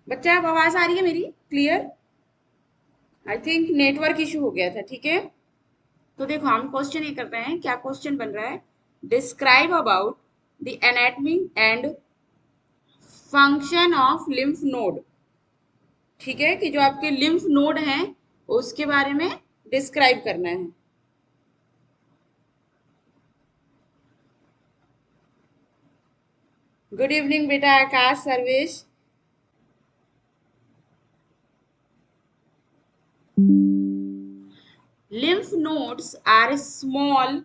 बच्चा अब आवाज आ रही है मेरी clear? I think network issue हो गया था। ठीक है, तो देखो हम क्वेश्चन ये कर रहे हैं, क्या क्वेश्चन बन रहा है, describe about the anatomy and function of lymph node. ठीक है, कि जो आपके लिम्फ नोड हैं उसके बारे में डिस्क्राइब करना है। गुड इवनिंग बेटा Akash Sarvesh. lymph nodes are small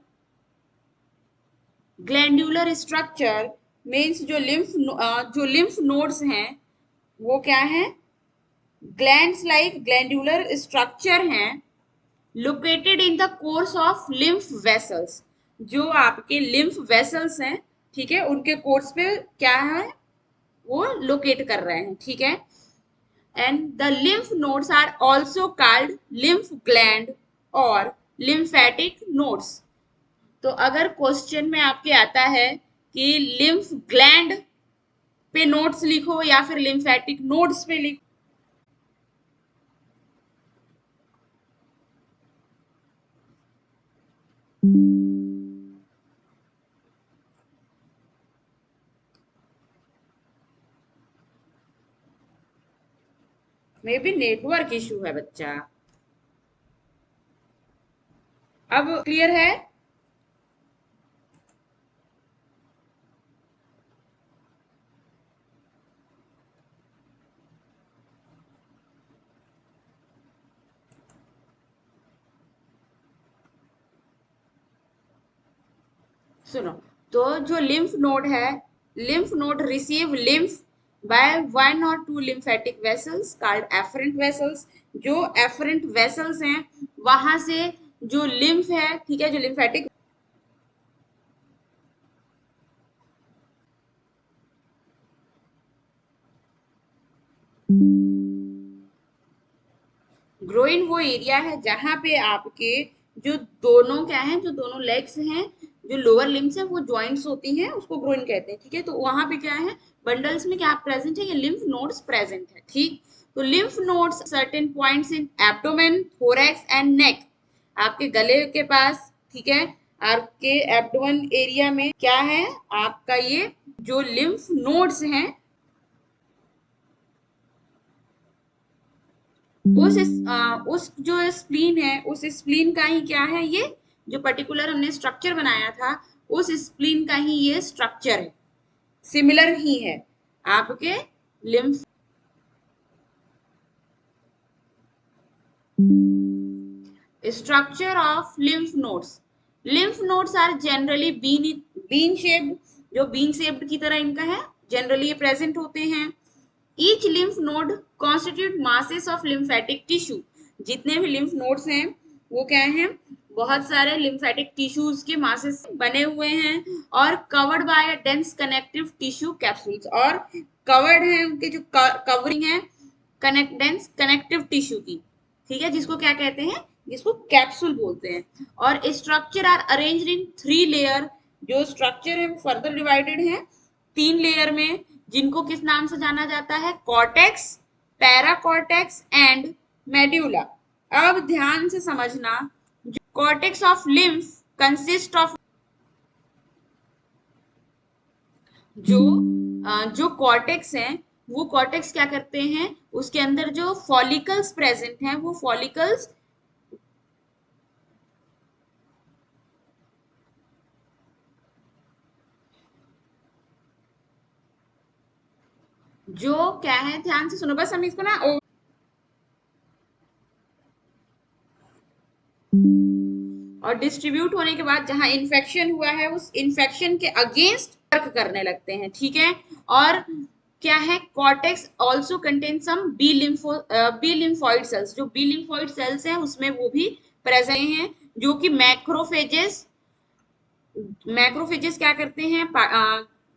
glandular structure, means जो लिम्फ नोड्स हैं वो क्या है, ग्लैंड्स लाइक ग्लैंडुलर स्ट्रक्चर हैं, located in the course of lymph vessels, जो आपके लिम्फ वेसल्स हैं, ठीक है, उनके कोर्स पे क्या है, वो लोकेट कर रहे हैं। ठीक है, and the lymph nodes are also called lymph gland और लिम्फेटिक नोड्स। तो अगर क्वेश्चन में आपके आता है कि लिम्फ ग्लैंड पे नोट्स लिखो या फिर लिम्फेटिक नोड्स पे लिखो, मे बी नेटवर्क इशू है बच्चा। अब क्लियर है? सुनो, तो जो लिम्फ नोड है, lymph node receive lymph by one और two lymphatic vessels called afferent vessels. जो एफरेंट वेसल्स हैं वहां से जो लिम्फ है, ठीक है, जो लिम्फेटिक ग्रोइन वो एरिया है जहां पे आपके जो दोनों क्या है, जो दोनों लेग्स हैं, जो लोअर लिम्स है वो ज्वाइंट्स होती हैं, उसको ग्रोइन कहते हैं। ठीक है, तो वहां पे क्या है, बंडल्स में क्या प्रेजेंट है, ये लिम्फ नोड्स प्रेजेंट है। ठीक, तो lymph nodes certain points in abdomen, thorax and neck, आपके गले के पास, ठीक है, आपके एब्डोमेन एरिया में क्या है, आपका ये जो लिम्फ नोड्स हैं, उस जो स्प्लीन है, उस स्प्लीन का ही क्या है, ये जो पर्टिकुलर हमने स्ट्रक्चर बनाया था, उस स्प्लीन का ही ये स्ट्रक्चर है, सिमिलर ही है आपके lymph. Structure of lymph nodes are generally bean shaped, जो बीन शेप्ड की तरह इनका है, जनरली ये प्रेजेंट होते हैं। Each lymph node constitute masses of lymphatic tissue, जितने भी लिम्फ नोड्स हैं वो क्या हैं, बहुत सारे लिम्फेटिक टिश्यूज के मासेस बने हुए हैं, और covered by dense connective tissue capsules, और कवर्ड है उनके जो कवरिंग है डेंस कनेक्टिव टिश्यू की, ठीक है, जिसको क्या कहते हैं, जिसको कैप्सूल बोलते हैं। और structure are arranged in 3 layer, जो स्ट्रक्चर है वो फर्दर डिवाइडेड है 3 लेयर में, जिनको किस नाम से जाना जाता है, कॉर्टेक्स, पैराकॉर्टेक्स एंड मेड्यूला। अब ध्यान से समझना, cortex of lymph consist of, जो जो कॉर्टेक्स हैं, वो कॉर्टेक्स क्या करते हैं, उसके अंदर जो फॉलिकल्स प्रेजेंट हैं, वो फॉलिकल्स जो क्या है, ध्यान से सुनो, बस हम इसको ना और डिस्ट्रीब्यूट होने के बाद जहां इन्फेक्शन हुआ है उस इन्फेक्शन के अगेंस्ट वर्क करने लगते हैं। ठीक है, और क्या है, cortex also contain some B lymphoid cells, जो बी लिम्फोइड सेल्स हैं उसमें वो भी प्रेजेंट हैं, जो कि मैक्रोफेजेस क्या करते हैं,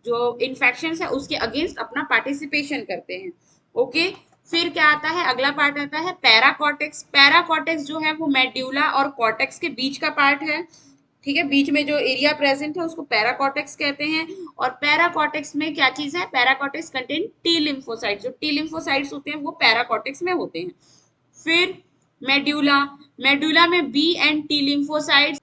जो इन्फेक्शन है उसके अगेंस्ट अपना पार्टिसिपेशन करते हैं। ओके, फिर क्या आता है, अगला पार्ट आता है पैराकॉर्टेक्स। पैराकॉर्टेक्स जो है वो मेड्यूला और कॉर्टेक्स के बीच का पार्ट है। ठीक है, बीच में जो एरिया प्रेजेंट है उसको पैराकॉर्टेक्स कहते हैं। और पैराकॉर्टेक्स में क्या चीज है, पैराकॉर्टेक्स कंटेन टी लिम्फोसाइट्स, जो टी लिम्फोसाइट्स होते हैं वो पैराकॉर्टेक्स में होते हैं। फिर मेड्यूला, मेड्यूला में B and T lymphocytes.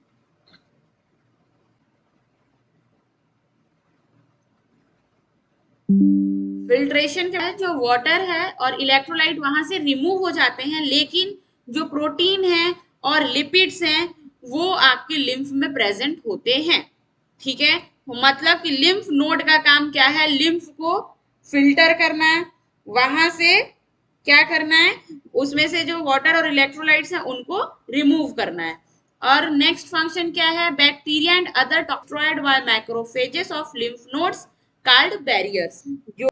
Filtration के बाद जो वाटर है और इलेक्ट्रोलाइट वहां से रिमूव हो जाते हैं, लेकिन जो प्रोटीन है और लिपिड्स हैं वो आपके लिम्फ में प्रेजेंट होते हैं। ठीक है, मतलब कि लिम्फ नोड का काम क्या है, लिम्फ को फिल्टर करना है, वहां से क्या करना है, उसमें से जो वाटर और इलेक्ट्रोलाइट्स हैं उनको रिमूव करना है। और नेक्स्ट फंक्शन क्या है, बैक्टीरिया एंड अदर टॉक्सट्रॉइड by macrophages of lymph nodes called barriers. जो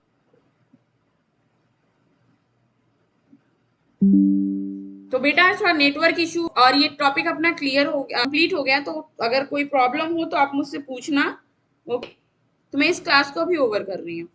तो बेटा थोड़ा नेटवर्क इशू और ये टॉपिक अपना क्लियर हो गया, कंप्लीट हो गया, तो अगर कोई प्रॉब्लम हो तो आप मुझसे पूछना। ओके, तो मैं इस क्लास को भी ओवर कर रही हूँ।